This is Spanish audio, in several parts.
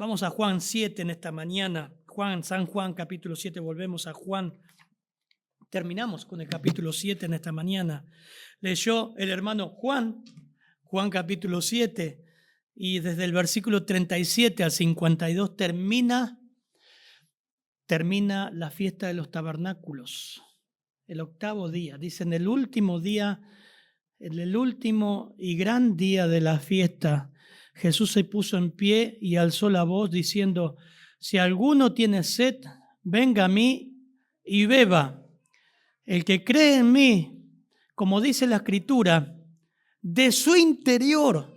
Vamos a Juan 7 en esta mañana. San Juan capítulo 7, volvemos a Juan. Terminamos con el capítulo 7 en esta mañana. Leyó el hermano Juan capítulo 7, y desde el versículo 37 al 52 termina la fiesta de los tabernáculos. El octavo día, dicen el último día, en el último y gran día de la fiesta, Jesús se puso en pie y alzó la voz diciendo: si alguno tiene sed, venga a mí y beba. El que cree en mí, como dice la Escritura, de su interior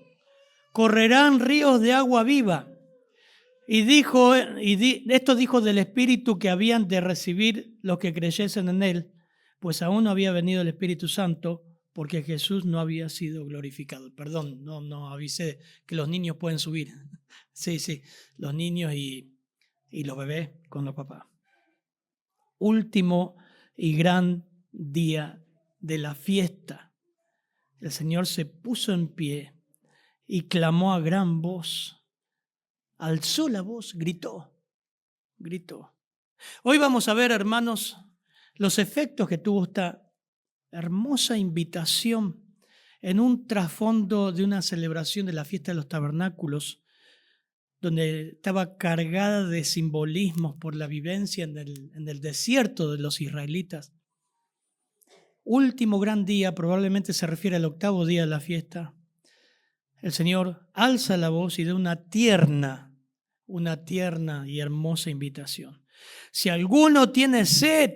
correrán ríos de agua viva. Esto dijo del Espíritu que habían de recibir los que creyesen en él, pues aún no había venido el Espíritu Santo, porque Jesús no había sido glorificado. Perdón, no avisé que los niños pueden subir. Sí, los niños y los bebés con los papás. Último y gran día de la fiesta. El Señor se puso en pie y clamó a gran voz. Alzó la voz, gritó. Hoy vamos a ver, hermanos, los efectos que tuvo esta hermosa invitación en un trasfondo de una celebración de la fiesta de los tabernáculos, donde estaba cargada de simbolismos por la vivencia en el desierto de los israelitas. Último gran día, probablemente se refiere al octavo día de la fiesta. El Señor alza la voz y da una tierna y hermosa invitación. Si alguno tiene sed,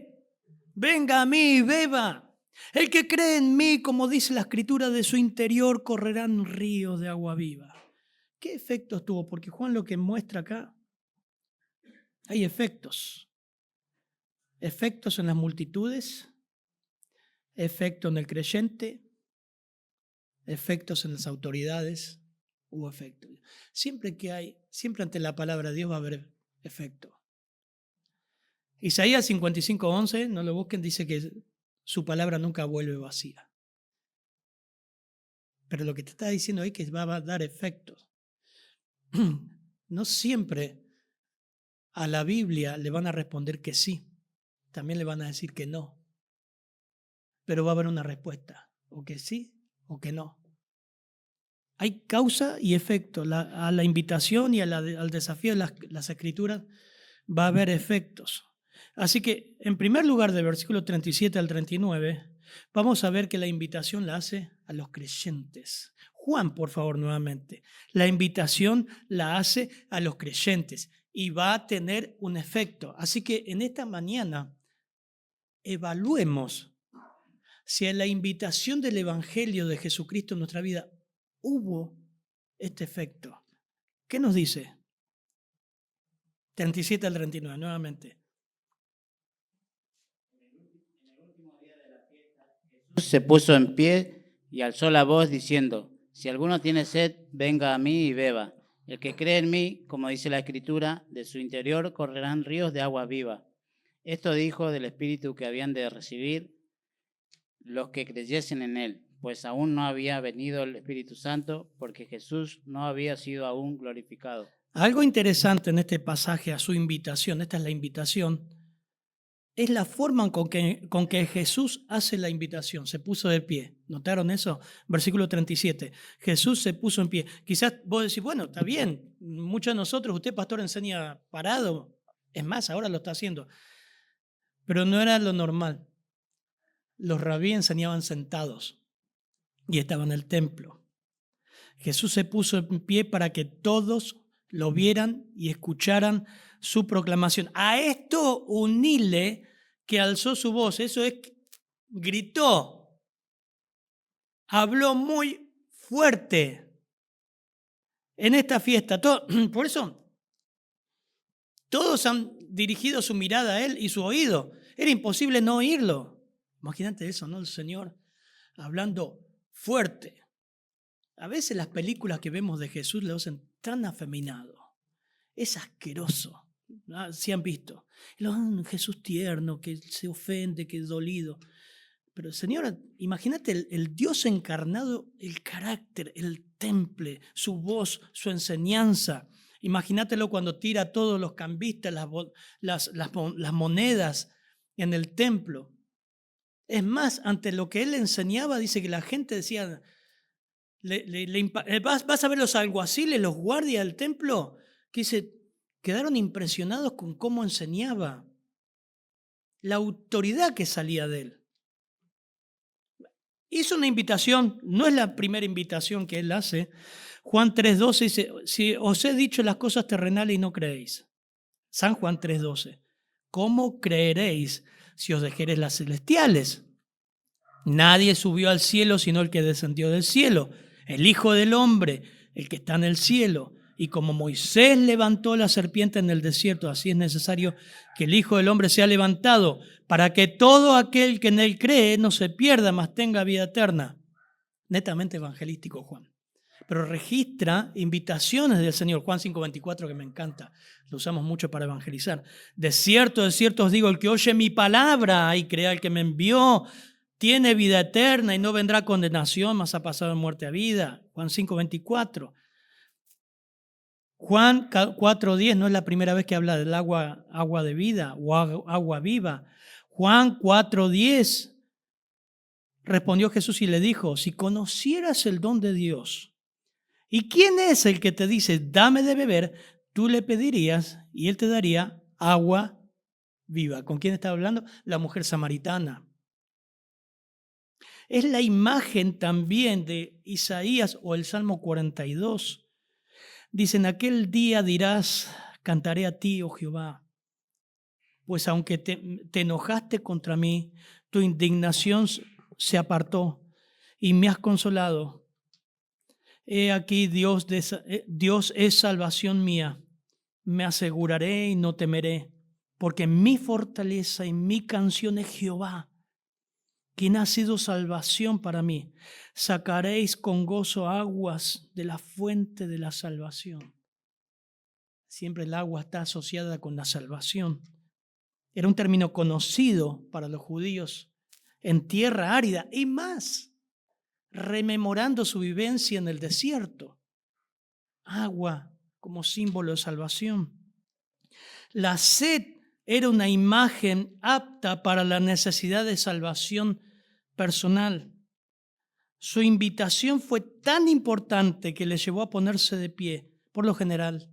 venga a mí y beba. El que cree en mí, como dice la Escritura, de su interior correrán ríos de agua viva. ¿Qué efectos tuvo? Porque Juan lo que muestra acá, hay efectos. Efectos en las multitudes, efectos en el creyente, efectos en las autoridades, hubo efectos. Siempre ante la palabra de Dios va a haber efecto. Isaías 55:11, no lo busquen, dice que su palabra nunca vuelve vacía. Pero lo que te está diciendo ahí es que va a dar efectos. No siempre a la Biblia le van a responder que sí, también le van a decir que no. Pero va a haber una respuesta, o que sí o que no. Hay causa y efecto. A la invitación y al desafío de las Escrituras va a haber efectos. Así que, en primer lugar, del versículo 37 al 39, vamos a ver que la invitación la hace a los creyentes. Juan, por favor, nuevamente. La invitación la hace a los creyentes y va a tener un efecto. Así que en esta mañana evaluemos si en la invitación del Evangelio de Jesucristo en nuestra vida hubo este efecto. ¿Qué nos dice? 37 al 39, nuevamente. Jesús se puso en pie y alzó la voz diciendo: si alguno tiene sed, venga a mí y beba. El que cree en mí, como dice la Escritura, de su interior correrán ríos de agua viva. Esto dijo del Espíritu que habían de recibir los que creyesen en él, pues aún no había venido el Espíritu Santo, porque Jesús no había sido aún glorificado. Algo interesante en este pasaje a su invitación, esta es la invitación, es la forma con que Jesús hace la invitación. Se puso de pie. ¿Notaron eso? Versículo 37. Jesús se puso en pie. Quizás vos decís, bueno, está bien. Muchos de nosotros, usted, pastor, enseña parado. Es más, ahora lo está haciendo. Pero no era lo normal. Los rabí enseñaban sentados y estaban en el templo. Jesús se puso en pie para que todos lo vieran y escucharan su proclamación. A esto unile que alzó su voz, eso es, gritó, habló muy fuerte en esta fiesta. Por eso, todos han dirigido su mirada a él y su oído. Era imposible no oírlo. Imagínate eso, ¿no? El Señor hablando fuerte. A veces las películas que vemos de Jesús lo hacen tan afeminado. Es asqueroso. ¿No? Si han visto. Jesús tierno, que se ofende, que es dolido. Pero Señor, imagínate el Dios encarnado, el carácter, el temple, su voz, su enseñanza. Imagínatelo cuando tira a todos los cambistas las monedas en el templo. Es más, ante lo que él enseñaba, dice que la gente decía, vas a ver los alguaciles, los guardias del templo, que dice, quedaron impresionados con cómo enseñaba, la autoridad que salía de él. Hizo una invitación, no es la primera invitación que él hace. Juan 3:12 dice, si os he dicho las cosas terrenales y no creéis. San Juan 3:12. ¿Cómo creeréis si os dijereis las celestiales? Nadie subió al cielo sino el que descendió del cielo, el Hijo del Hombre, el que está en el cielo. Y como Moisés levantó la serpiente en el desierto, así es necesario que el Hijo del Hombre sea levantado, para que todo aquel que en él cree no se pierda, mas tenga vida eterna. Netamente evangelístico Juan. Pero registra invitaciones del Señor. Juan 5:24, que me encanta, lo usamos mucho para evangelizar. De cierto os digo, el que oye mi palabra y crea el que me envió, tiene vida eterna y no vendrá condenación, mas ha pasado de muerte a vida. Juan 5:24. Juan 4:10 no es la primera vez que habla del agua de vida o agua viva. Juan 4:10 respondió Jesús y le dijo, si conocieras el don de Dios, ¿y quién es el que te dice, dame de beber? Tú le pedirías y él te daría agua viva. ¿Con quién está hablando? La mujer samaritana. Es la imagen también de Isaías o el Salmo 42. Dice, en aquel día dirás, cantaré a ti, oh Jehová, pues aunque te enojaste contra mí, tu indignación se apartó y me has consolado. He aquí, Dios es salvación mía. Me aseguraré y no temeré, porque mi fortaleza y mi canción es Jehová, quien ha sido salvación para mí. Sacaréis con gozo aguas de la fuente de la salvación. Siempre el agua está asociada con la salvación. Era un término conocido para los judíos en tierra árida y más, rememorando su vivencia en el desierto. Agua como símbolo de salvación. La sed era una imagen apta para la necesidad de salvación personal. Su invitación fue tan importante que le llevó a ponerse de pie. Por lo general,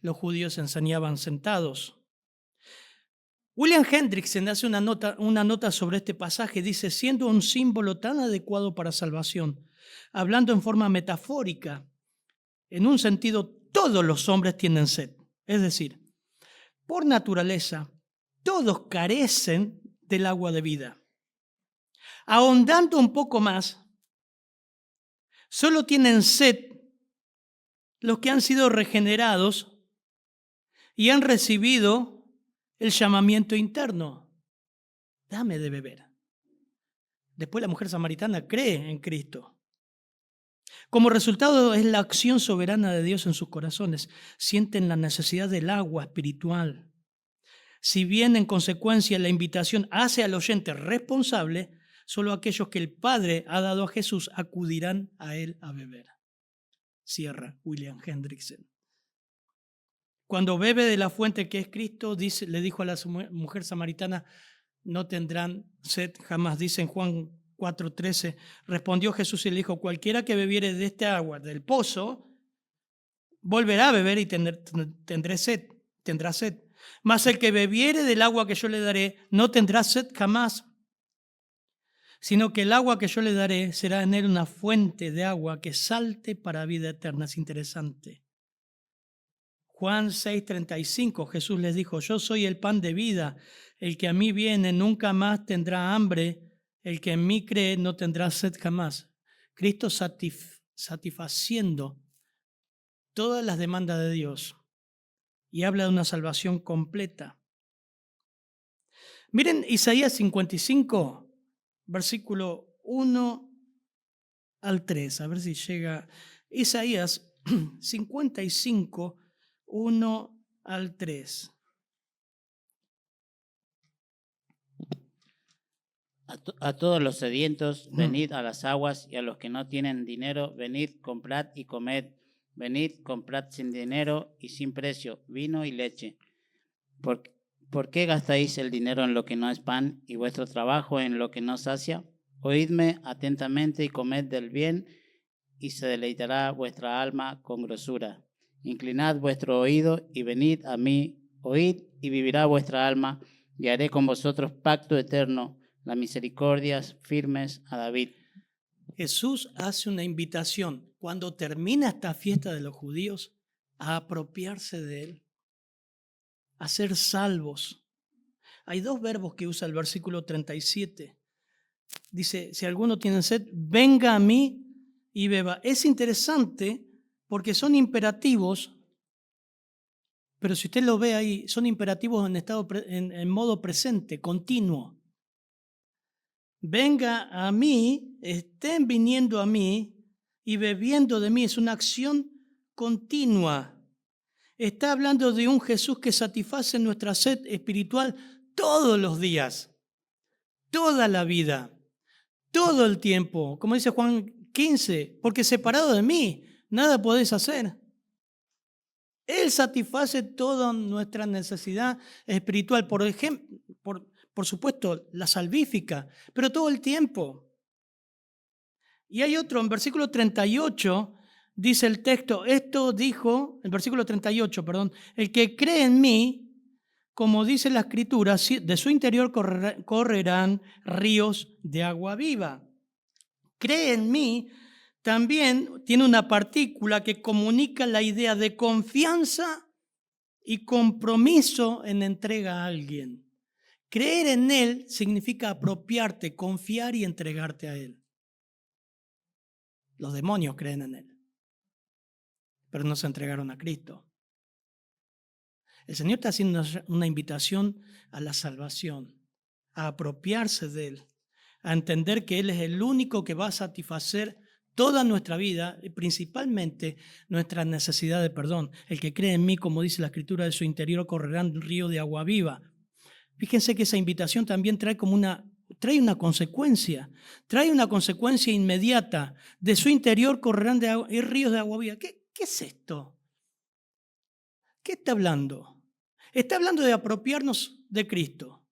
los judíos enseñaban sentados. William Hendrickson hace una nota sobre este pasaje. Dice, siendo un símbolo tan adecuado para salvación, hablando en forma metafórica, en un sentido, todos los hombres tienen sed. Es decir, por naturaleza, todos carecen del agua de vida. Ahondando un poco más, solo tienen sed los que han sido regenerados y han recibido el llamamiento interno. Dame de beber. Después la mujer samaritana cree en Cristo. Como resultado es la acción soberana de Dios en sus corazones. Sienten la necesidad del agua espiritual. Si bien en consecuencia la invitación hace al oyente responsable, solo aquellos que el Padre ha dado a Jesús acudirán a él a beber. Cierra William Hendrickson. Cuando bebe de la fuente que es Cristo, le dijo a la mujer samaritana, no tendrán sed jamás. Dice en Juan 4:13, respondió Jesús y le dijo, cualquiera que bebiere de este agua del pozo, volverá a beber y tendrá sed. Mas el que bebiere del agua que yo le daré, no tendrá sed jamás, sino que el agua que yo le daré será en él una fuente de agua que salte para vida eterna. Es interesante. Juan 6:35, Jesús les dijo, yo soy el pan de vida, el que a mí viene nunca más tendrá hambre, el que en mí cree no tendrá sed jamás. Cristo satisfaciendo todas las demandas de Dios y habla de una salvación completa. Miren Isaías 55, versículo 1 al 3, a ver si llega. Isaías 55, 1 al 3. A todos los sedientos, venid a las aguas, y a los que no tienen dinero, venid, comprad y comed. Venid, comprad sin dinero y sin precio vino y leche. ¿Por qué gastáis el dinero en lo que no es pan y vuestro trabajo en lo que no sacia? Oídme atentamente y comed del bien, y se deleitará vuestra alma con grosura. Inclinad vuestro oído y venid a mí, oíd y vivirá vuestra alma, y haré con vosotros pacto eterno, las misericordias firmes a David. Jesús hace una invitación cuando termina esta fiesta de los judíos a apropiarse de él, a ser salvos. Hay dos verbos que usa el versículo 37. Dice, si alguno tiene sed, venga a mí y beba. Es interesante porque son imperativos, pero si usted lo ve ahí, son imperativos en modo presente, continuo. Venga a mí, estén viniendo a mí y bebiendo de mí. Es una acción continua. Está hablando de un Jesús que satisface nuestra sed espiritual todos los días, toda la vida, todo el tiempo. Como dice Juan 15, porque separado de mí, nada podéis hacer. Él satisface toda nuestra necesidad espiritual. Por ejemplo, por supuesto, la salvífica, pero todo el tiempo. Y hay otro, en versículo 38, dice el texto, esto dijo, en versículo 38, perdón, el que cree en mí, como dice la Escritura, de su interior correrán ríos de agua viva. Cree en mí también tiene una partícula que comunica la idea de confianza y compromiso en entrega a alguien. Creer en Él significa apropiarte, confiar y entregarte a Él. Los demonios creen en Él, pero no se entregaron a Cristo. El Señor está haciendo una invitación a la salvación, a apropiarse de Él, a entender que Él es el único que va a satisfacer toda nuestra vida y principalmente nuestra necesidad de perdón. El que cree en mí, como dice la Escritura, de su interior correrán un río de agua viva. Fíjense que esa invitación también trae una consecuencia, trae una consecuencia inmediata. De su interior correrán ríos de agua viva. ¿Qué es esto? ¿Qué está hablando? Está hablando de apropiarnos de Cristo,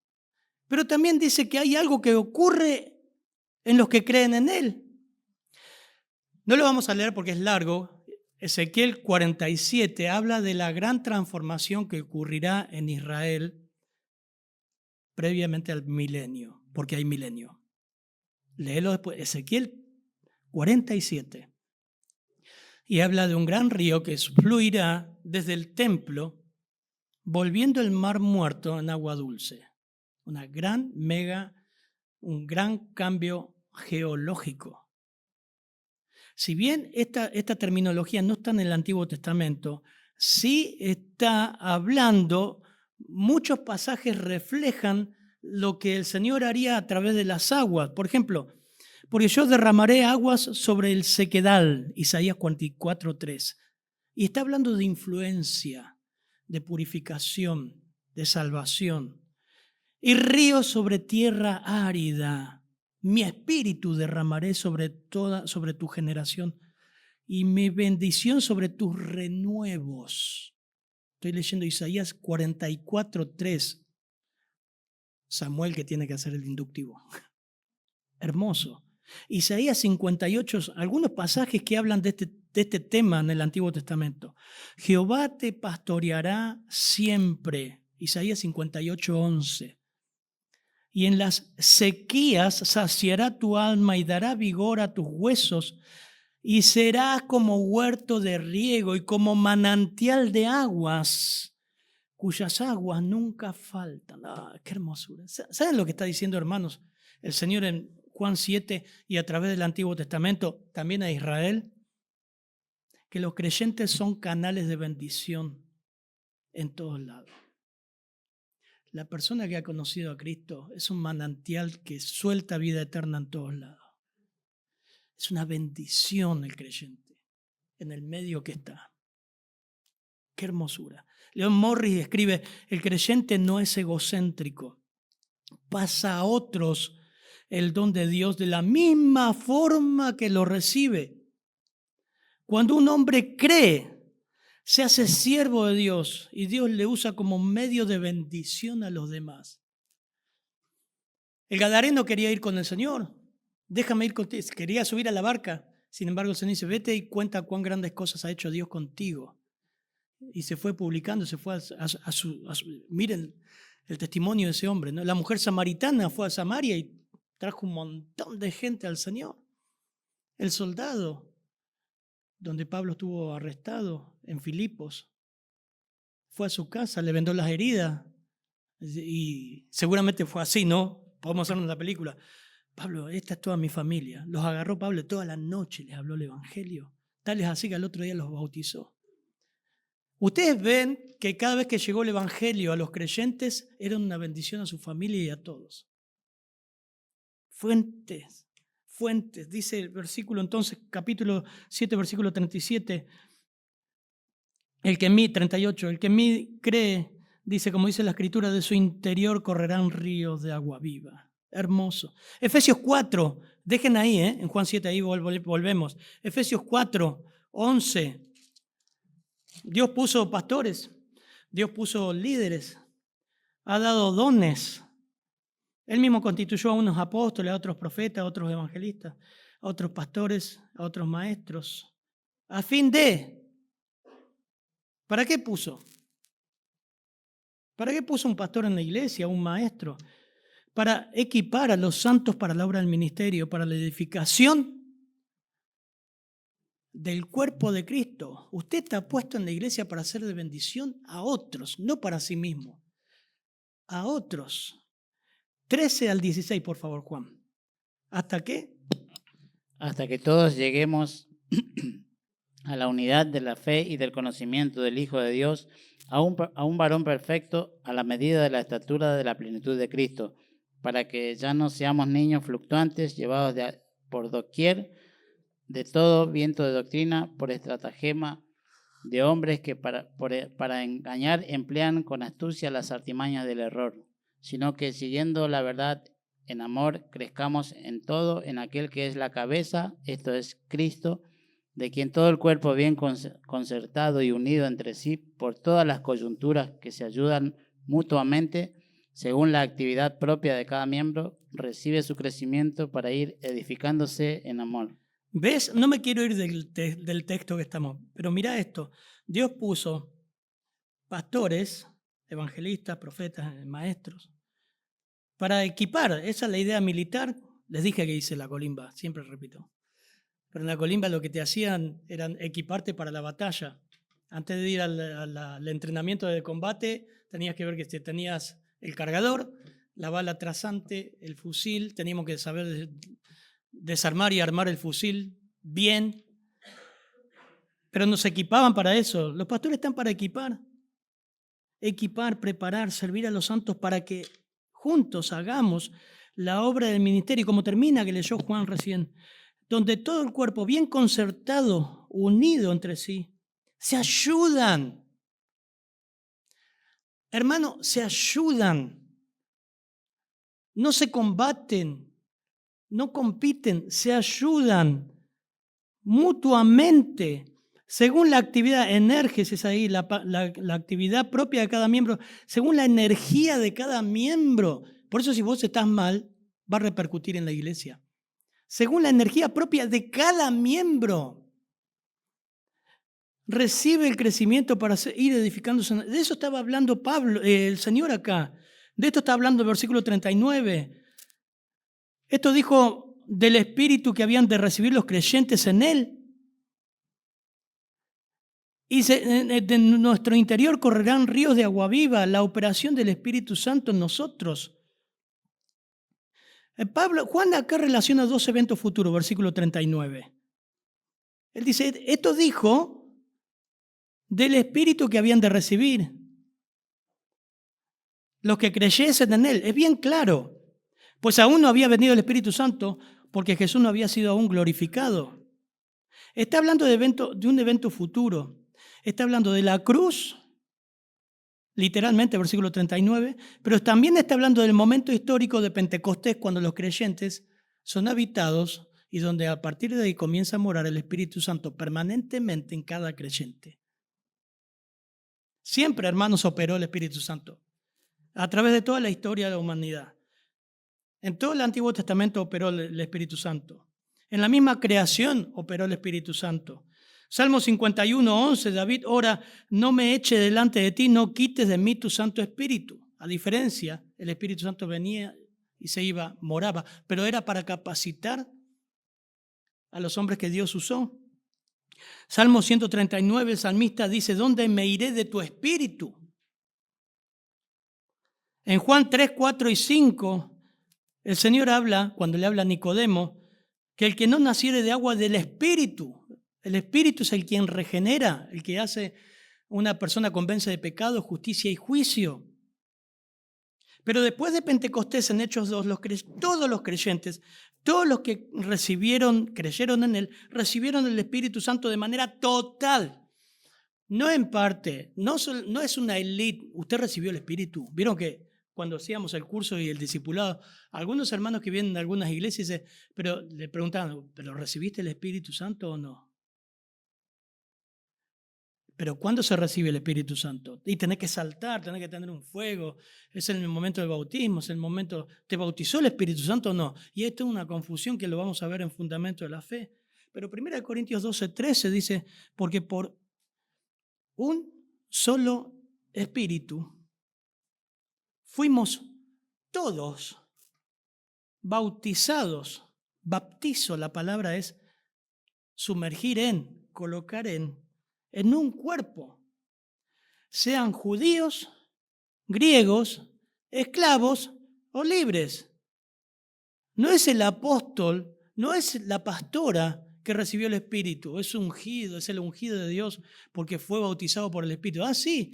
pero también dice que hay algo que ocurre en los que creen en Él. No lo vamos a leer porque es largo. Ezequiel 47 habla de la gran transformación que ocurrirá en Israel previamente al milenio, porque hay milenio. Léelo después, Ezequiel 47. Y habla de un gran río que fluirá desde el templo, volviendo el mar muerto en agua dulce. Un gran cambio geológico. Si bien esta terminología no está en el Antiguo Testamento, sí está hablando. Muchos pasajes reflejan lo que el Señor haría a través de las aguas. Por ejemplo, porque yo derramaré aguas sobre el sequedal, Isaías 44:3. Y está hablando de influencia, de purificación, de salvación. Y ríos sobre tierra árida. Mi espíritu derramaré sobre tu generación y mi bendición sobre tus renuevos. Estoy leyendo Isaías 44:3. Samuel que tiene que hacer el inductivo. Hermoso. Isaías 58, algunos pasajes que hablan de este tema en el Antiguo Testamento. Jehová te pastoreará siempre. Isaías 58:11. Y en las sequías saciará tu alma y dará vigor a tus huesos. Y serás como huerto de riego y como manantial de aguas, cuyas aguas nunca faltan. ¡Qué hermosura! ¿Saben lo que está diciendo, hermanos, el Señor en Juan 7 y a través del Antiguo Testamento, también a Israel? Que los creyentes son canales de bendición en todos lados. La persona que ha conocido a Cristo es un manantial que suelta vida eterna en todos lados. Es una bendición el creyente en el medio que está. ¡Qué hermosura! Leon Morris escribe, el creyente no es egocéntrico, pasa a otros el don de Dios de la misma forma que lo recibe. Cuando un hombre cree, se hace siervo de Dios y Dios le usa como medio de bendición a los demás. El gadareno quería ir con el Señor. Déjame ir contigo. Quería subir a la barca. Sin embargo, el Señor dice, vete y cuenta cuán grandes cosas ha hecho Dios contigo. Y se fue publicando, se fue miren el testimonio de ese hombre, ¿no? La mujer samaritana fue a Samaria y trajo un montón de gente al Señor. El soldado, donde Pablo estuvo arrestado en Filipos, fue a su casa, le vendó las heridas y seguramente fue así, ¿no? Podemos hacernos la película. Pablo, esta es toda mi familia. Los agarró Pablo toda la noche, les habló el evangelio. Tal es así que al otro día los bautizó. Ustedes ven que cada vez que llegó el evangelio a los creyentes era una bendición a su familia y a todos. Fuentes, dice el versículo entonces, capítulo 7, versículo 37. El que en mí, 38, el que en mí cree, dice, como dice la escritura, de su interior correrán ríos de agua viva. Hermoso. Efesios 4, dejen ahí, en Juan 7, ahí volvemos. Efesios 4, 11. Dios puso pastores, Dios puso líderes, ha dado dones. Él mismo constituyó a unos apóstoles, a otros profetas, a otros evangelistas, a otros pastores, a otros maestros, a fin de... ¿Para qué puso? ¿Para qué puso un pastor en la iglesia, un maestro? Para equipar a los santos para la obra del ministerio, para la edificación del cuerpo de Cristo. Usted está puesto en la iglesia para ser de bendición a otros, no para sí mismo, a otros. 13 al 16, por favor, Juan. ¿Hasta qué? Hasta que todos lleguemos a la unidad de la fe y del conocimiento del Hijo de Dios, a un varón perfecto, a la medida de la estatura de la plenitud de Cristo, para que ya no seamos niños fluctuantes, llevados por doquier, de todo viento de doctrina, por estratagema de hombres que para engañar emplean con astucia las artimañas del error, sino que siguiendo la verdad en amor, crezcamos en todo en aquel que es la cabeza, esto es Cristo, de quien todo el cuerpo bien concertado y unido entre sí por todas las coyunturas que se ayudan mutuamente, según la actividad propia de cada miembro, recibe su crecimiento para ir edificándose en amor. ¿Ves? No me quiero ir del texto que estamos, pero mira esto. Dios puso pastores, evangelistas, profetas, maestros, para equipar. Esa es la idea militar. Les dije que hice la colimba, siempre repito. Pero en la colimba lo que te hacían era equiparte para la batalla. Antes de ir al entrenamiento de combate, tenías que ver que tenías el cargador, la bala trazante, el fusil. Teníamos que saber desarmar y armar el fusil bien. Pero nos equipaban para eso. Los pastores están para equipar. Equipar, preparar, servir a los santos para que juntos hagamos la obra del ministerio, como termina que leyó Juan recién, donde todo el cuerpo bien concertado, unido entre sí, se ayudan. Hermano, se ayudan. No se combaten, no compiten, se ayudan mutuamente, según la actividad, enérgesis ahí, la actividad propia de cada miembro, según la energía de cada miembro. Por eso si vos estás mal, va a repercutir en la iglesia. Según la energía propia de cada miembro, recibe el crecimiento para ir edificándose. De eso estaba hablando Pablo, el Señor acá. De esto está hablando el versículo 39. Esto dijo del Espíritu que habían de recibir los creyentes en Él. Y de nuestro interior correrán ríos de agua viva, la operación del Espíritu Santo en nosotros. Juan acá relaciona dos eventos futuros, versículo 39. Él dice, esto dijo del Espíritu que habían de recibir los que creyesen en Él. Es bien claro, pues aún no había venido el Espíritu Santo porque Jesús no había sido aún glorificado. Está hablando de un evento futuro. Está hablando de la cruz, literalmente, versículo 39, pero también está hablando del momento histórico de Pentecostés, cuando los creyentes son habitados y donde a partir de ahí comienza a morar el Espíritu Santo permanentemente en cada creyente. Siempre, hermanos, operó el Espíritu Santo a través de toda la historia de la humanidad. En todo el Antiguo Testamento operó el Espíritu Santo. En la misma creación operó el Espíritu Santo. Salmo 51:11, David ora, no me eche delante de ti, no quites de mí tu Santo Espíritu. A diferencia, el Espíritu Santo venía y se iba, moraba, pero era para capacitar a los hombres que Dios usó. Salmo 139, el salmista dice, ¿dónde me iré de tu Espíritu? En Juan 3, 4 y 5, el Señor habla, cuando le habla a Nicodemo, que el que no naciere de agua del Espíritu, el Espíritu es el quien regenera, el que hace una persona convence de pecado, justicia y juicio. Pero después de Pentecostés, en Hechos 2, todos los creyentes, todos los que creyeron en Él, recibieron el Espíritu Santo de manera total. No en parte, no es una élite. Usted recibió el Espíritu. Vieron que cuando hacíamos el curso y el discipulado, algunos hermanos que vienen de algunas iglesias, pero le preguntaban, ¿pero recibiste el Espíritu Santo o no? Pero ¿cuándo se recibe el Espíritu Santo? Y tenés que saltar, tenés que tener un fuego. Es en el momento del bautismo, es el momento... ¿Te bautizó el Espíritu Santo o no? Y esto es una confusión que lo vamos a ver en Fundamento de la Fe. Pero 1 Corintios 12:13 dice, porque por un solo Espíritu fuimos todos bautizados. Baptizo, la palabra es sumergir en, colocar en un cuerpo, sean judíos, griegos, esclavos o libres. No es el apóstol, no es la pastora que recibió el Espíritu, es ungido, es el ungido de Dios porque fue bautizado por el Espíritu. Ah, sí.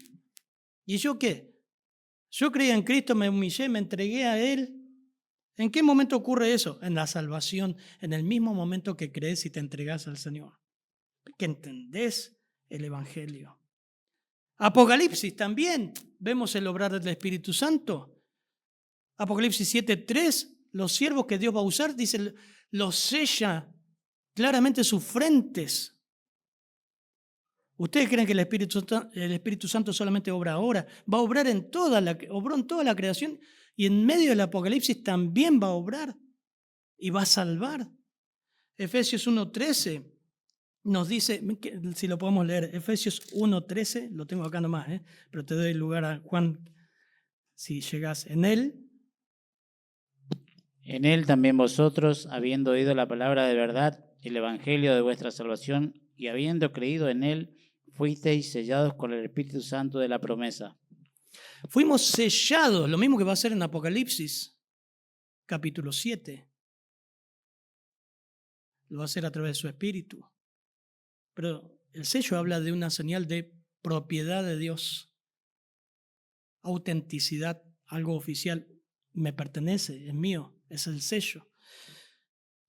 ¿Y yo qué? Yo creía en Cristo, me humillé, me entregué a Él. ¿En qué momento ocurre eso? En la salvación, en el mismo momento que crees y te entregas al Señor. Que entendés el Evangelio. Apocalipsis también vemos el obrar del Espíritu Santo. Apocalipsis 7:3, los siervos que Dios va a usar, dice, los sella claramente sus frentes. ¿Ustedes creen que el Espíritu Santo solamente obra ahora? Va a obrar obró en toda la creación y en medio del Apocalipsis también va a obrar y va a salvar. Efesios 1:13 nos dice, si lo podemos leer, Efesios 1:13, lo tengo acá nomás, pero te doy lugar a Juan, si llegás en él. En él también vosotros, habiendo oído la palabra de verdad, el evangelio de vuestra salvación, y habiendo creído en él, fuisteis sellados con el Espíritu Santo de la promesa. Fuimos sellados, lo mismo que va a ser en Apocalipsis, capítulo 7. Lo va a hacer a través de su Espíritu. Pero el sello habla de una señal de propiedad de Dios, autenticidad, algo oficial, me pertenece, es mío, es el sello.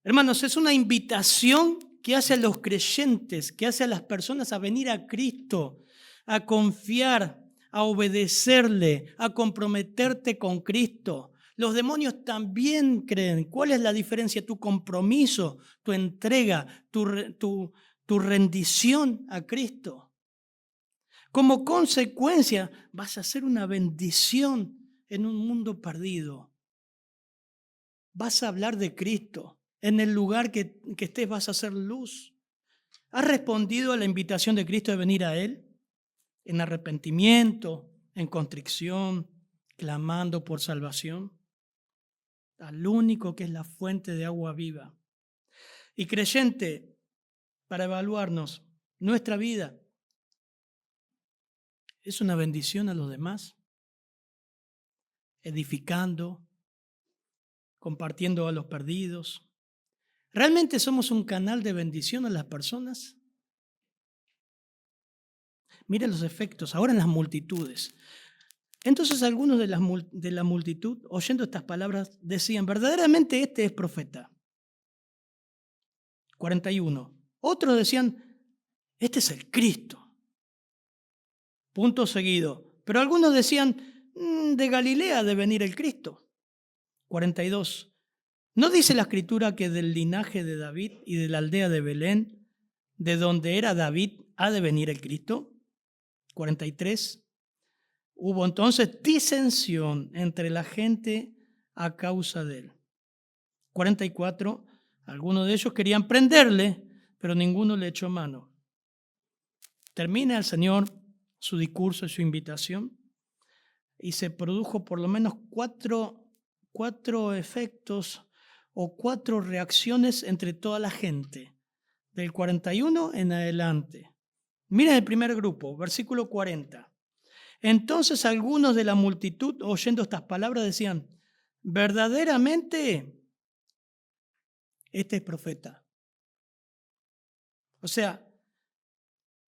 Hermanos, es una invitación que hace a los creyentes, que hace a las personas a venir a Cristo, a confiar, a obedecerle, a comprometerte con Cristo. Los demonios también creen. ¿Cuál es la diferencia? Tu compromiso, tu entrega, tu rendición a Cristo. Como consecuencia, vas a ser una bendición en un mundo perdido. Vas a hablar de Cristo. En el lugar que estés vas a hacer luz. ¿Has respondido a la invitación de Cristo de venir a Él? En arrepentimiento, en contrición, clamando por salvación. Al único que es la fuente de agua viva. Y creyente, para evaluarnos, nuestra vida es una bendición a los demás, edificando, compartiendo a los perdidos. ¿Realmente somos un canal de bendición a las personas? Miren los efectos, ahora en las multitudes. Entonces algunos de la multitud, oyendo estas palabras, decían, verdaderamente este es profeta. 41. Otros decían, este es el Cristo. Punto seguido. Pero algunos decían, de Galilea debe venir el Cristo. 42. ¿No dice la Escritura que del linaje de David y de la aldea de Belén, de donde era David, ha de venir el Cristo? 43. Hubo entonces disensión entre la gente a causa de él. 44. Algunos de ellos querían prenderle, pero ninguno le echó mano. Termina el Señor su discurso y su invitación y se produjo por lo menos cuatro efectos o 4 reacciones entre toda la gente, del 41 en adelante. Miren el primer grupo, versículo 40. Entonces algunos de la multitud, oyendo estas palabras, decían, verdaderamente, este es profeta. O sea,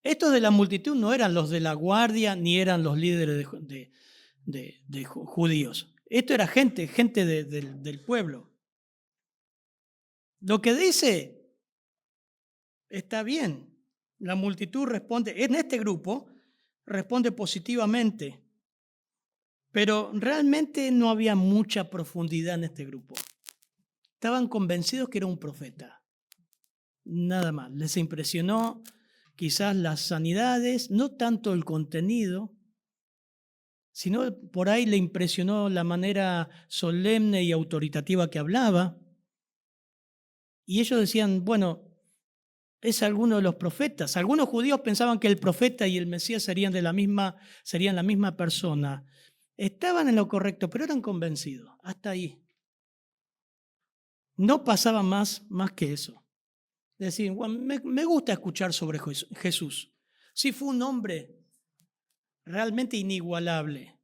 estos de la multitud no eran los de la guardia, ni eran los líderes de judíos. Esto era gente del pueblo. Lo que dice está bien. La multitud responde, en este grupo, responde positivamente. Pero realmente no había mucha profundidad en este grupo. Estaban convencidos que era un profeta. Nada más. Les impresionó quizás las sanidades, no tanto el contenido, sino por ahí le impresionó la manera solemne y autoritativa que hablaba. Y ellos decían, bueno, es alguno de los profetas. Algunos judíos pensaban que el profeta y el Mesías serían la misma persona. Estaban en lo correcto, pero eran convencidos. Hasta ahí. No pasaba más que eso. Decir, bueno, me gusta escuchar sobre Jesús. Sí, fue un hombre realmente inigualable.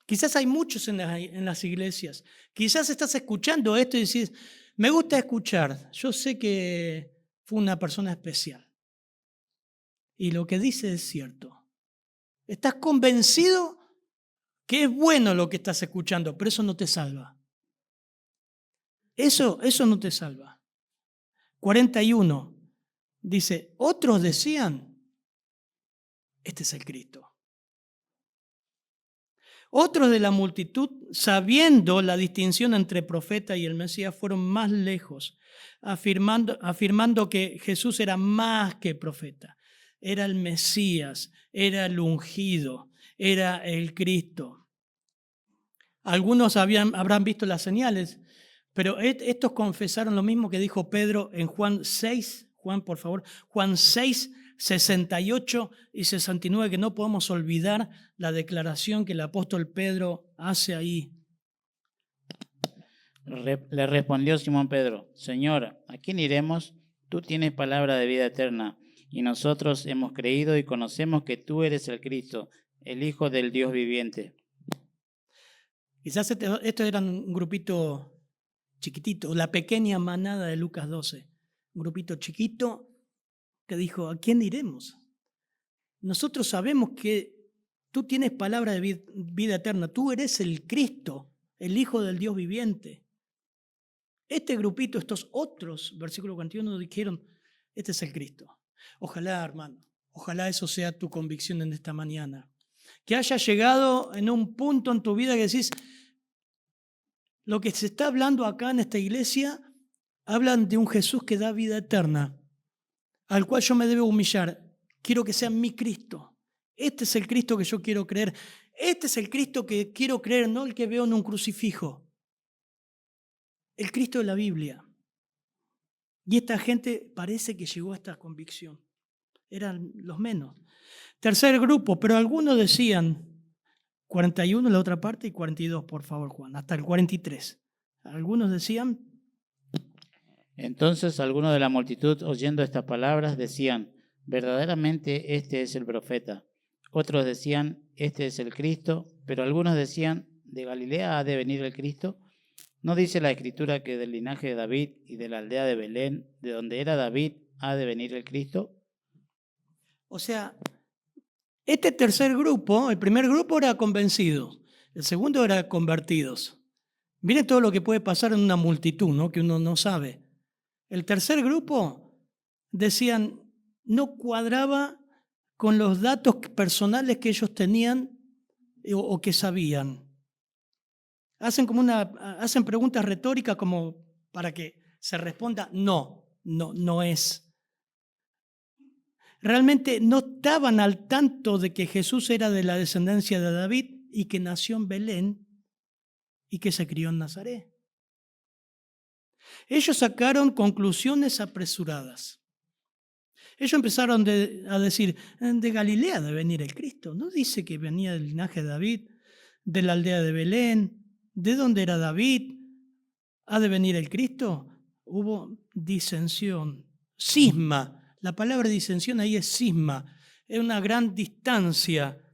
Quizás hay muchos en las iglesias. Quizás estás escuchando esto y decís, me gusta escuchar. Yo sé que fue una persona especial. Y lo que dice es cierto. Estás convencido que es bueno lo que estás escuchando, pero eso no te salva. Eso no te salva. 41. Dice, otros decían, este es el Cristo. Otros de la multitud, sabiendo la distinción entre profeta y el Mesías, fueron más lejos, afirmando que Jesús era más que profeta. Era el Mesías, era el ungido, era el Cristo. Algunos habrán visto las señales, pero estos confesaron lo mismo que dijo Pedro en Juan 6, Juan 6, 68 y 69, que no podemos olvidar la declaración que el apóstol Pedro hace ahí. Le respondió Simón Pedro, Señor, ¿a quién iremos? Tú tienes palabra de vida eterna, y nosotros hemos creído y conocemos que tú eres el Cristo, el Hijo del Dios viviente. Quizás esto era un grupito chiquitito, la pequeña manada de Lucas 12, un grupito chiquito que dijo, ¿a quién iremos? Nosotros sabemos que tú tienes palabra de vida eterna, tú eres el Cristo, el Hijo del Dios viviente. Este grupito, estos otros, versículo 41, dijeron, este es el Cristo. Ojalá, hermano, ojalá eso sea tu convicción en esta mañana. Que hayas llegado en un punto en tu vida que decís, lo que se está hablando acá en esta iglesia, hablan de un Jesús que da vida eterna, al cual yo me debo humillar. Quiero que sea mi Cristo. Este es el Cristo que yo quiero creer. Este es el Cristo que quiero creer, no el que veo en un crucifijo. El Cristo de la Biblia. Y esta gente parece que llegó a esta convicción. Eran los menos. Tercer grupo, pero algunos decían, 41 la otra parte y 42, por favor, Juan, hasta el 43. Algunos decían, Entonces algunos de la multitud, oyendo estas palabras, decían, verdaderamente este es el profeta. Otros decían, este es el Cristo, pero algunos decían, ¿de Galilea ha de venir el Cristo? ¿No dice la Escritura que del linaje de David y de la aldea de Belén, de donde era David, ha de venir el Cristo? O sea, este tercer grupo, el primer grupo era convencidos, el segundo era convertidos. Miren todo lo que puede pasar en una multitud, ¿no? Que uno no sabe. El tercer grupo decían, no cuadraba con los datos personales que ellos tenían o que sabían. hacen preguntas retóricas como para que se responda no es. Realmente no estaban al tanto de que Jesús era de la descendencia de David y que nació en Belén y que se crió en Nazaret. Ellos sacaron conclusiones apresuradas. Ellos empezaron a decir, de Galilea debe venir el Cristo. ¿No dice que venía del linaje de David, de la aldea de Belén? ¿De dónde era David? ¿Ha de venir el Cristo? Hubo disensión, cisma. La palabra disensión ahí es cisma, es una gran distancia.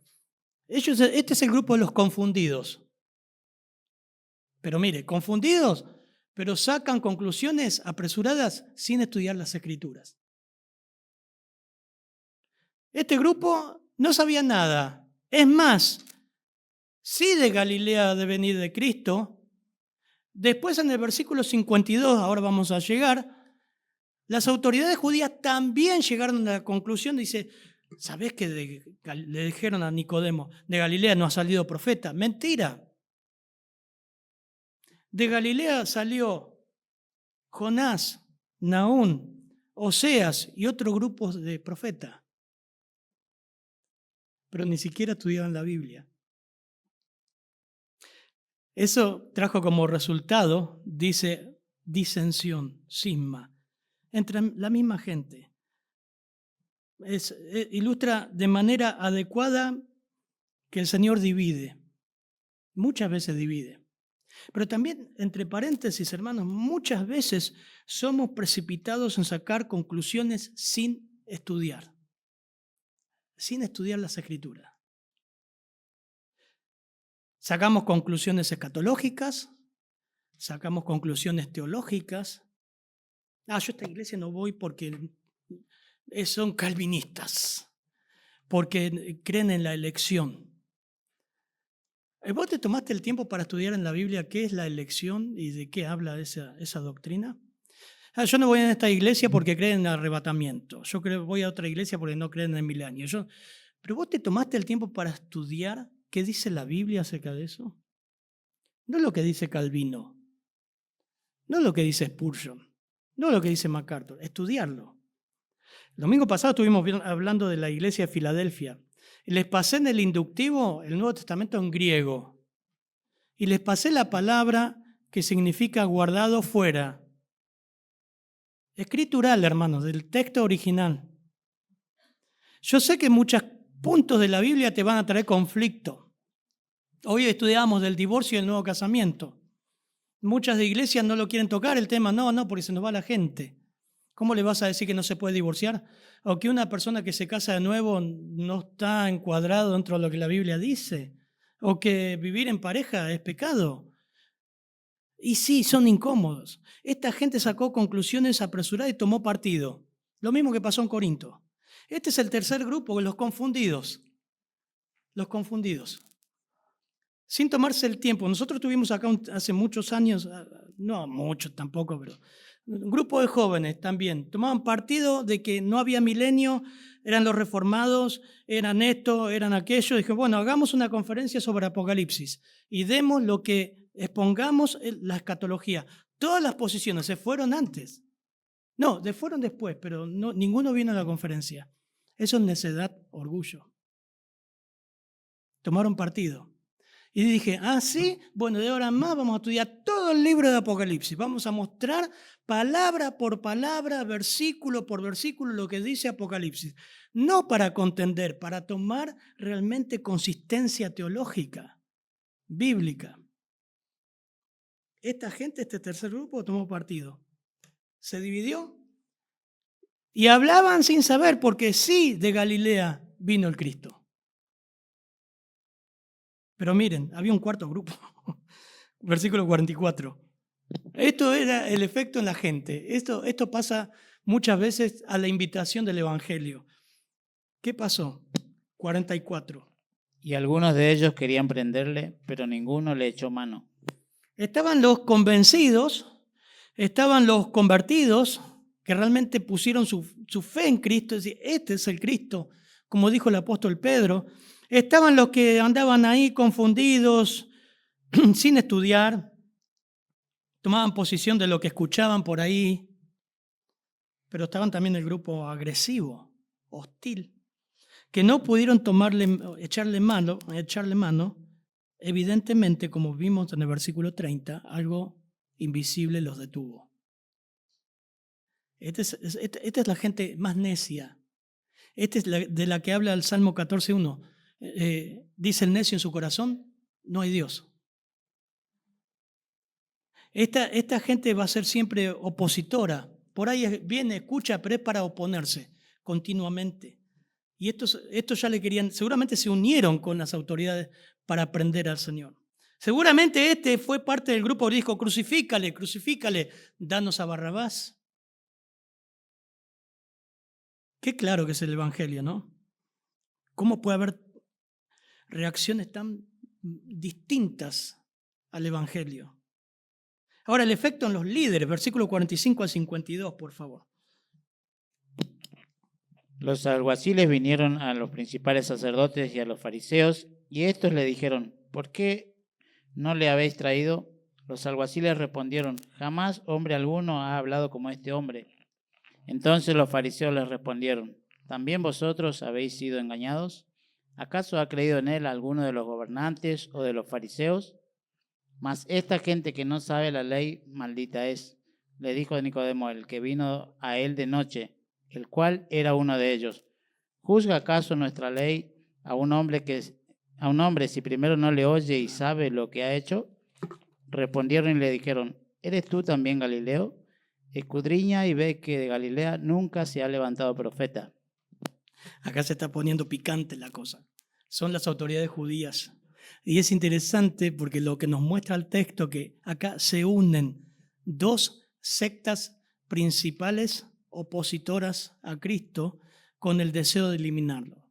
Este es el grupo de los confundidos. Pero mire, confundidos, pero sacan conclusiones apresuradas sin estudiar las Escrituras. Este grupo no sabía nada. Es más, sí de Galilea de venir de Cristo. Después en el versículo 52, ahora vamos a llegar, las autoridades judías también llegaron a la conclusión, dice, ¿sabés que le dijeron a Nicodemo, de Galilea no ha salido profeta? Mentira. De Galilea salió Jonás, Nahum, Oseas y otro grupo de profetas. Pero ni siquiera estudiaban la Biblia. Eso trajo como resultado, dice, disensión, cisma, entre la misma gente. Ilustra de manera adecuada que el Señor divide, muchas veces divide. Pero también, entre paréntesis, hermanos, muchas veces somos precipitados en sacar conclusiones sin estudiar las Escrituras. Sacamos conclusiones escatológicas, sacamos conclusiones teológicas. Yo a esta iglesia no voy porque son calvinistas, porque creen en la elección. ¿Vos te tomaste el tiempo para estudiar en la Biblia qué es la elección y de qué habla esa doctrina? Yo no voy a esta iglesia porque creen en el arrebatamiento. Voy a otra iglesia porque no creen en el milenio. Pero vos te tomaste el tiempo para estudiar qué dice la Biblia acerca de eso. No lo que dice Calvino, no lo que dice Spurgeon, no lo que dice MacArthur, estudiarlo. El domingo pasado estuvimos hablando de la iglesia de Filadelfia. Y les pasé en el inductivo el Nuevo Testamento en griego. Y les pasé la palabra que significa guardado fuera. Escritural, hermanos, del texto original. Yo sé que muchos puntos de la Biblia te van a traer conflicto. Hoy estudiamos del divorcio y el nuevo casamiento. Muchas de iglesias no lo quieren tocar el tema, no, porque se nos va la gente. ¿Cómo le vas a decir que no se puede divorciar? O que una persona que se casa de nuevo no está encuadrado dentro de lo que la Biblia dice. O que vivir en pareja es pecado. Y sí, son incómodos. Esta gente sacó conclusiones apresuradas y tomó partido. Lo mismo que pasó en Corinto. Este es el tercer grupo, los confundidos. Los confundidos. Sin tomarse el tiempo. Nosotros tuvimos acá hace muchos años, no muchos tampoco, pero un grupo de jóvenes también. Tomaban partido de que no había milenio, eran los reformados, eran esto, eran aquello. Dije, bueno, hagamos una conferencia sobre Apocalipsis y demos lo que expongamos la escatología. Todas las posiciones se fueron antes. No, fueron después, pero ninguno vino a la conferencia. Eso es necedad, orgullo. Tomaron partido. Y dije, sí, bueno, de ahora en más vamos a estudiar todo el libro de Apocalipsis. Vamos a mostrar palabra por palabra, versículo por versículo, lo que dice Apocalipsis. No para contender, para tomar realmente consistencia teológica, bíblica. Esta gente, este tercer grupo, tomó partido. Se dividió y hablaban sin saber, porque sí, de Galilea vino el Cristo. Pero miren, había un cuarto grupo, versículo 44. Esto era el efecto en la gente. Esto pasa muchas veces a la invitación del Evangelio. ¿Qué pasó? 44. Y algunos de ellos querían prenderle, pero ninguno le echó mano. Estaban los convencidos, estaban los convertidos, que realmente pusieron su fe en Cristo, es decir, este es el Cristo, como dijo el apóstol Pedro. Estaban los que andaban ahí confundidos, sin estudiar, tomaban posición de lo que escuchaban por ahí, pero estaban también el grupo agresivo, hostil, que no pudieron echarle mano, evidentemente, como vimos en el versículo 30, algo invisible los detuvo. Esta es la gente más necia. Esta es de la que habla el Salmo 14:1. Dice el necio en su corazón, no hay Dios. Esta gente va a ser siempre opositora. Por ahí viene, escucha, pero es para oponerse continuamente. Y estos ya le querían, seguramente se unieron con las autoridades para aprender al Señor. Seguramente este fue parte del grupo que dijo, crucifícale, crucifícale, danos a Barrabás. Qué claro que es el Evangelio, ¿no? ¿Cómo puede haber reacciones tan distintas al Evangelio? Ahora, el efecto en los líderes, versículo 45 al 52, por favor. Los alguaciles vinieron a los principales sacerdotes y a los fariseos, y estos le dijeron, ¿por qué no le habéis traído? Los alguaciles respondieron, jamás hombre alguno ha hablado como este hombre. Entonces los fariseos les respondieron, ¿también vosotros habéis sido engañados? ¿Acaso ha creído en él alguno de los gobernantes o de los fariseos? Mas esta gente que no sabe la ley, maldita es. Le dijo Nicodemo, el que vino a él de noche, el cual era uno de ellos. ¿Juzga acaso nuestra ley a un hombre si primero no le oye y sabe lo que ha hecho? Respondieron y le dijeron, ¿eres tú también Galileo? Escudriña y ve que de Galilea nunca se ha levantado profeta. Acá se está poniendo picante la cosa. Son las autoridades judías. Y es interesante porque lo que nos muestra el texto que acá se unen dos sectas principales opositoras a Cristo con el deseo de eliminarlo.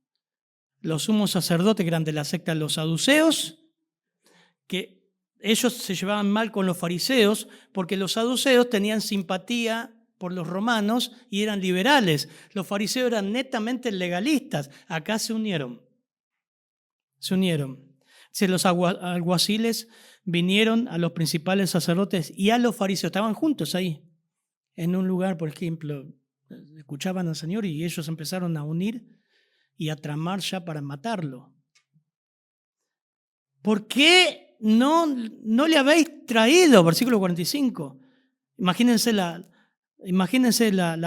Los sumos sacerdotes que eran de la secta de los saduceos, que ellos se llevaban mal con los fariseos porque los saduceos tenían simpatía por los romanos y eran liberales. Los fariseos eran netamente legalistas. Acá se unieron. Se unieron. Los alguaciles vinieron a los principales sacerdotes y a los fariseos. Estaban juntos ahí, en un lugar, por ejemplo, escuchaban al Señor y ellos empezaron a unir y a tramar ya para matarlo. ¿Por qué no le habéis traído? Versículo 45. Imagínense la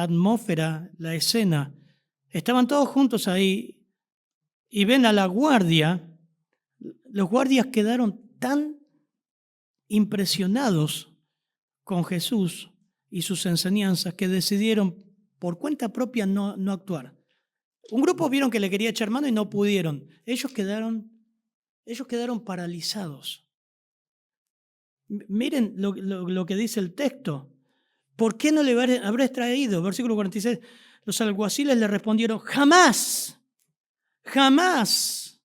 atmósfera, la escena. Estaban todos juntos ahí y ven a la guardia. Los guardias quedaron tan impresionados con Jesús y sus enseñanzas que decidieron por cuenta propia no actuar. Un grupo vieron que le quería echar mano y no pudieron. Ellos quedaron paralizados. Miren lo que dice el texto. ¿Por qué no le habréis traído? Versículo 46. Los alguaciles le respondieron, jamás, jamás,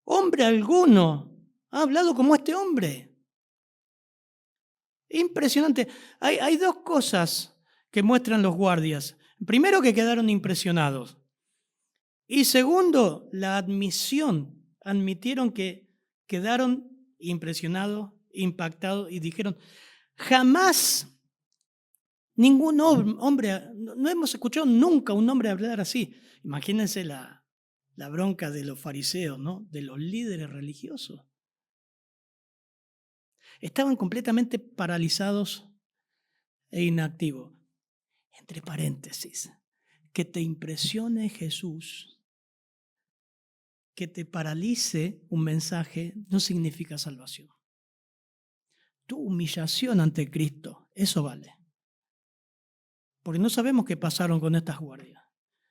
hombre alguno ha hablado como este hombre. Impresionante. Hay dos cosas que muestran los guardias. Primero, que quedaron impresionados. Y segundo, la admisión. Admitieron que quedaron impresionados, impactados y dijeron, jamás ningún hombre, no hemos escuchado nunca un hombre hablar así. Imagínense la bronca de los fariseos, ¿no? De los líderes religiosos. Estaban completamente paralizados e inactivos. Entre paréntesis, que te impresione Jesús, que te paralice un mensaje, no significa salvación. Tu humillación ante Cristo, eso vale. Porque no sabemos qué pasaron con estas guardias.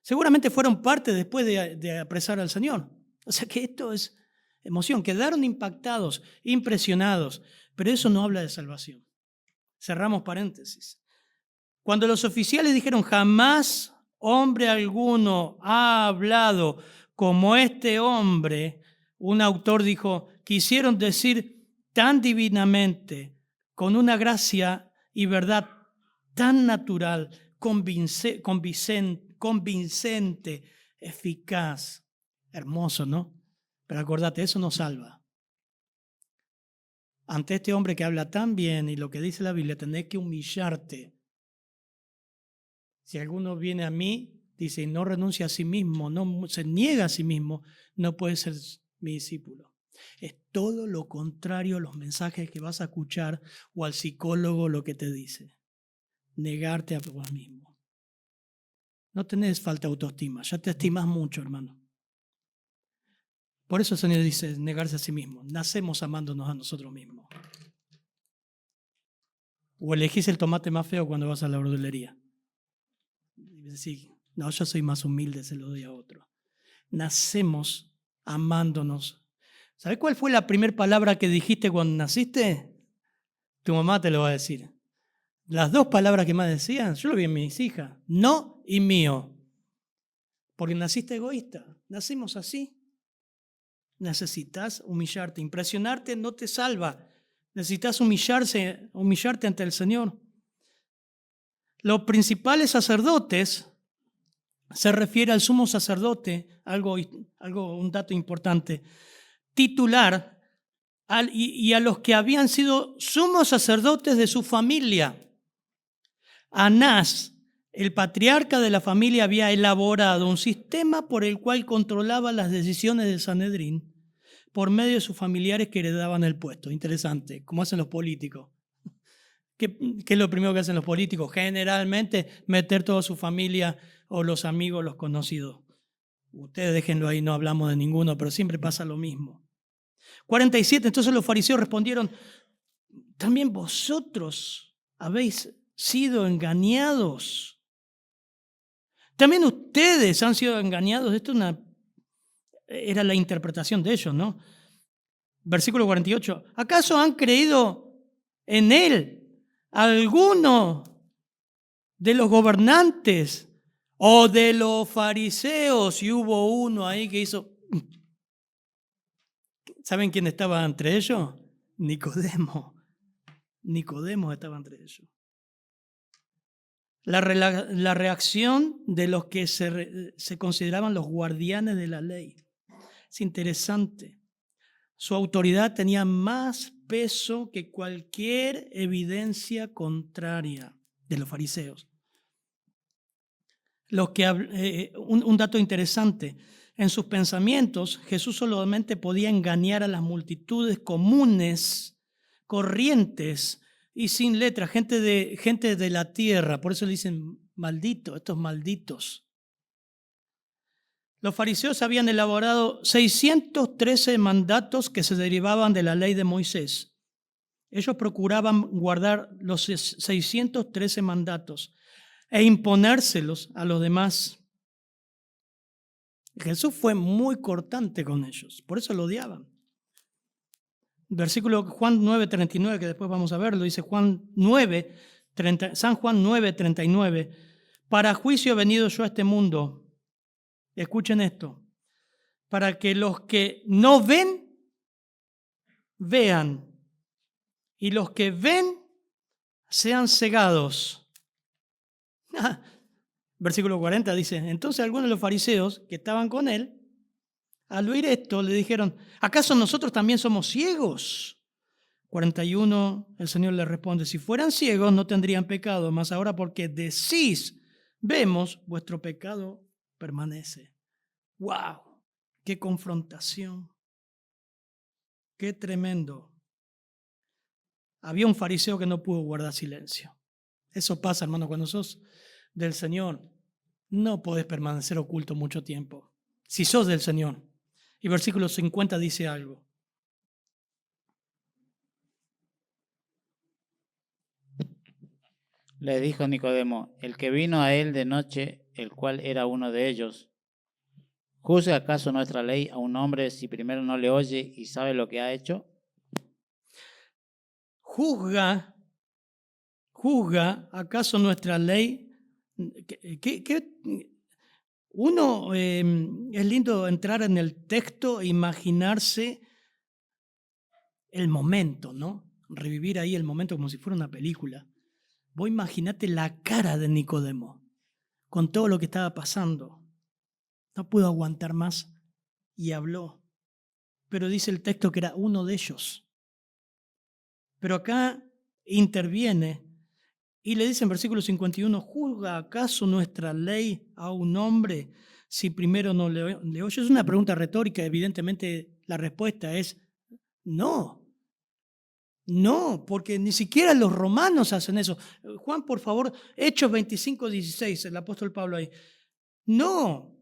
Seguramente fueron parte después de apresar al Señor. O sea que esto es emoción. Quedaron impactados, impresionados, pero eso no habla de salvación. Cerramos paréntesis. Cuando los oficiales dijeron, jamás hombre alguno ha hablado como este hombre, un autor dijo, quisieron decir tan divinamente, con una gracia y verdad tan natural, convincente, eficaz. Hermoso, ¿no? Pero acordate, eso no salva. ante este hombre que habla tan bien y lo que dice la Biblia, tenés que humillarte. Si alguno viene a mí, dice, y no renuncia a sí mismo, no se niega a sí mismo, no puede ser mi discípulo. Es todo lo contrario a los mensajes que vas a escuchar o al psicólogo lo que te dice. Negarte a vos mismo. No tenés falta de autoestima, ya te estimas mucho, hermano. Por eso el Señor dice negarse a sí mismo. Nacemos amándonos a nosotros mismos. O elegís el tomate más feo cuando vas a la verdulería. Y decís, no, yo soy más humilde, se lo doy a otro. Nacemos amándonos. ¿Sabes cuál fue la primera palabra que dijiste cuando naciste? Tu mamá te lo va a decir. Las dos palabras que más decían, yo lo vi en mis hijas, no y mío. Porque naciste egoísta, nacimos así. Necesitas humillarte, impresionarte no te salva. Necesitas humillarte ante el Señor. Los principales sacerdotes, se refiere al sumo sacerdote, un dato importante, titular, y a los que habían sido sumos sacerdotes de su familia. Anás, el patriarca de la familia, había elaborado un sistema por el cual controlaba las decisiones del Sanedrín por medio de sus familiares que heredaban el puesto. Interesante, como hacen los políticos. ¿Qué es lo primero que hacen los políticos? Generalmente meter toda su familia o los amigos, los conocidos. Ustedes déjenlo ahí, no hablamos de ninguno, pero siempre pasa lo mismo. 47, entonces los fariseos respondieron, también vosotros habéis sido engañados. También ustedes han sido engañados. Esto era la interpretación de ellos, ¿no? Versículo 48. ¿Acaso han creído en él alguno de los gobernantes o de los fariseos? Y hubo uno ahí que hizo... ¿Saben quién estaba entre ellos? Nicodemo. Nicodemo estaba entre ellos. La reacción de los que se consideraban los guardianes de la ley. Es interesante. Su autoridad tenía más peso que cualquier evidencia contraria de los fariseos. Un dato interesante. En sus pensamientos, Jesús solamente podía engañar a las multitudes comunes, corrientes y sin letra, gente de la tierra. Por eso le dicen malditos, estos malditos. Los fariseos habían elaborado 613 mandatos que se derivaban de la ley de Moisés. Ellos procuraban guardar los 613 mandatos e imponérselos a los demás. Jesús fue muy cortante con ellos, por eso lo odiaban. Versículo Juan 9:39, que después vamos a verlo, dice San Juan 9:39, para juicio he venido yo a este mundo. Escuchen esto, para que los que no ven, vean, y los que ven sean cegados. Versículo 40 dice, entonces algunos de los fariseos que estaban con él, al oír esto, le dijeron, ¿acaso nosotros también somos ciegos? 41, el Señor le responde, si fueran ciegos no tendrían pecado, mas ahora porque decís, vemos, vuestro pecado permanece. ¡Wow! ¡Qué confrontación! ¡Qué tremendo! Había un fariseo que no pudo guardar silencio. Eso pasa, hermano, cuando sos del Señor, no podés permanecer oculto mucho tiempo. Si sos del Señor. Y versículo 50 dice algo. Le dijo Nicodemo, el que vino a él de noche, el cual era uno de ellos, ¿juzga acaso nuestra ley a un hombre si primero no le oye y sabe lo que ha hecho? ¿Juzga acaso nuestra ley? Es lindo entrar en el texto e imaginarse el momento, ¿no? Revivir ahí el momento como si fuera una película. Vos imaginate la cara de Nicodemo con todo lo que estaba pasando. No pudo aguantar más y habló. Pero dice el texto que era uno de ellos. Pero acá interviene y le dice en versículo 51, ¿juzga acaso nuestra ley a un hombre si primero no le oye? Es una pregunta retórica, evidentemente la respuesta es no. No, porque ni siquiera los romanos hacen eso. Juan, por favor, Hechos 25:16, el apóstol Pablo ahí. No,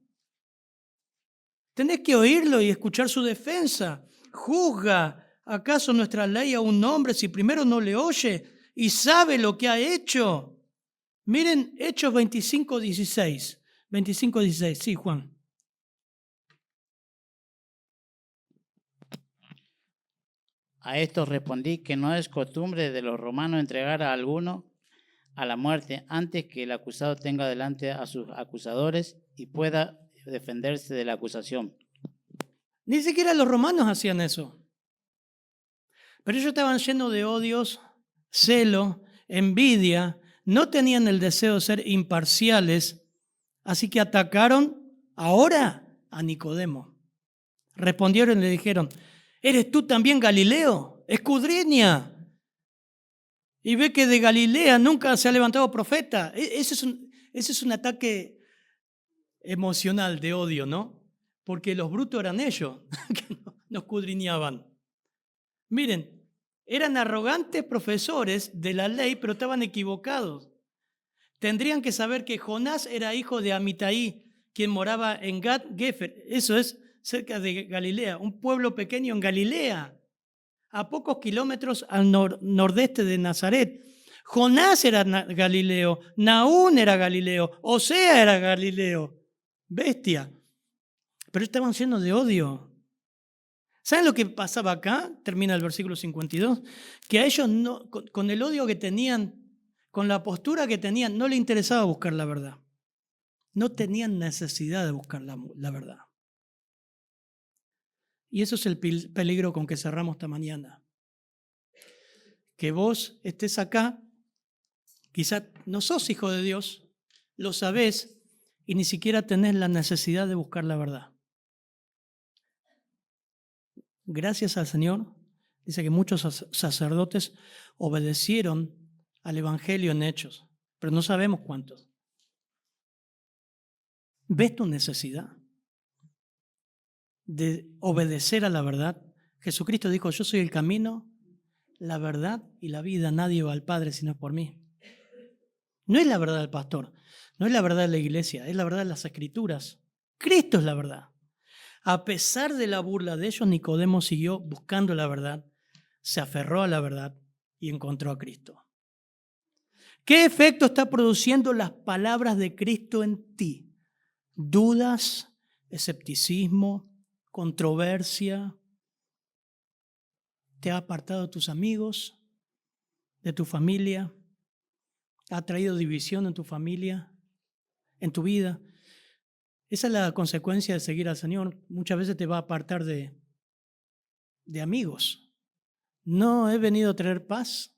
tenés que oírlo y escuchar su defensa. ¿Juzga acaso nuestra ley a un hombre si primero no le oye y sabe lo que ha hecho? Miren Hechos 25:16. 25:16, sí, Juan. A esto respondí que no es costumbre de los romanos entregar a alguno a la muerte antes que el acusado tenga delante a sus acusadores y pueda defenderse de la acusación. Ni siquiera los romanos hacían eso. Pero ellos estaban llenos de odios, celo, envidia, no tenían el deseo de ser imparciales, así que atacaron ahora a Nicodemo. Respondieron y le dijeron, ¿eres tú también Galileo? Escudriña. Y ve que de Galilea nunca se ha levantado profeta. Ese es un ataque emocional de odio, ¿no? Porque los brutos eran ellos que no escudriñaban. Miren, eran arrogantes profesores de la ley, pero estaban equivocados. Tendrían que saber que Jonás era hijo de Amitai, quien moraba en Gat-Gefer. Eso es cerca de Galilea, un pueblo pequeño en Galilea, a pocos kilómetros al nordeste de Nazaret. Jonás era Galileo, Naún era Galileo, Osea era Galileo. Bestia. Pero estaban llenos de odio. ¿Saben lo que pasaba acá? Termina el versículo 52. Que a ellos, no, con el odio que tenían, con la postura que tenían, no les interesaba buscar la verdad. No tenían necesidad de buscar la verdad. Y eso es el peligro con que cerramos esta mañana. Que vos estés acá, quizá no sos hijo de Dios, lo sabés y ni siquiera tenés la necesidad de buscar la verdad. Gracias al Señor, dice que muchos sacerdotes obedecieron al Evangelio en hechos, pero no sabemos cuántos. ¿Ves tu necesidad de obedecer a la verdad? Jesucristo dijo, yo soy el camino, la verdad y la vida. Nadie va al Padre sino por mí. No es la verdad del pastor, no es la verdad de la iglesia, es la verdad de las Escrituras. Cristo es la verdad. A pesar de la burla de ellos, Nicodemo siguió buscando la verdad, se aferró a la verdad y encontró a Cristo. ¿Qué efecto está produciendo las palabras de Cristo en ti? ¿Dudas, escepticismo, controversia? ¿Te ha apartado de tus amigos, de tu familia? ¿Ha traído división en tu familia, en tu vida? Esa es la consecuencia de seguir al Señor. Muchas veces te va a apartar de amigos. No he venido a traer paz,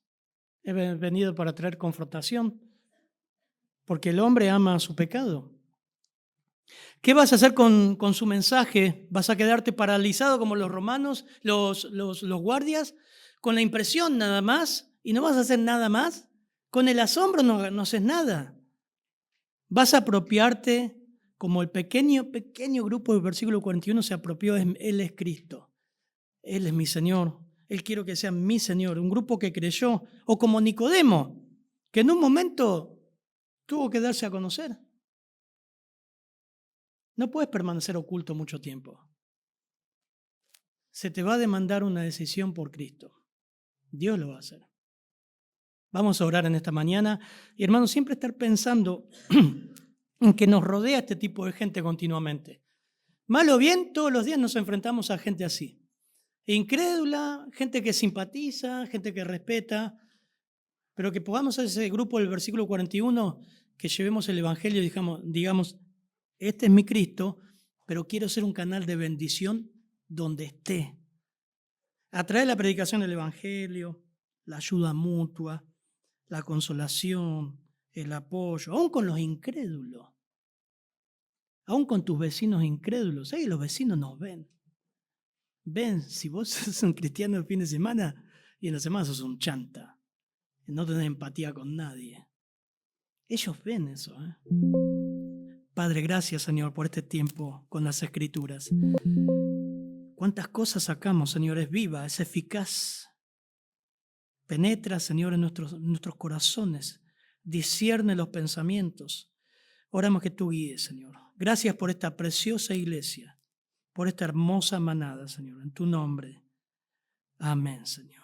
he venido para traer confrontación, porque el hombre ama su pecado. ¿Qué vas a hacer con su mensaje? ¿Vas a quedarte paralizado como los romanos, los guardias, con la impresión nada más y no vas a hacer nada más? Con el asombro no haces nada. Vas a apropiarte como el pequeño grupo del versículo 41 se apropió, Él es Cristo, Él es mi Señor, Él quiero que sea mi Señor, un grupo que creyó, o como Nicodemo, que en un momento tuvo que darse a conocer. No puedes permanecer oculto mucho tiempo. Se te va a demandar una decisión por Cristo. Dios lo va a hacer. Vamos a orar en esta mañana y, hermanos, siempre estar pensando en que nos rodea este tipo de gente continuamente. Mal o bien, todos los días nos enfrentamos a gente así. Incrédula, gente que simpatiza, gente que respeta, pero que podamos ser ese grupo del versículo 41, que llevemos el Evangelio y digamos, este es mi Cristo, pero quiero ser un canal de bendición donde esté. A través de la predicación del Evangelio, la ayuda mutua, la consolación, el apoyo, aún con los incrédulos, aún con tus vecinos incrédulos. Los vecinos nos ven. Ven, si vos sos un cristiano el fin de semana y en la semana sos un chanta. No tenés empatía con nadie. Ellos ven eso. Padre, gracias, Señor, por este tiempo con las Escrituras. Cuántas cosas sacamos, Señor, es viva, es eficaz. Penetra, Señor, en nuestros corazones. Discierne los pensamientos. Oramos que tú guíes, Señor. Gracias por esta preciosa iglesia, por esta hermosa manada, Señor. En tu nombre. Amén, Señor.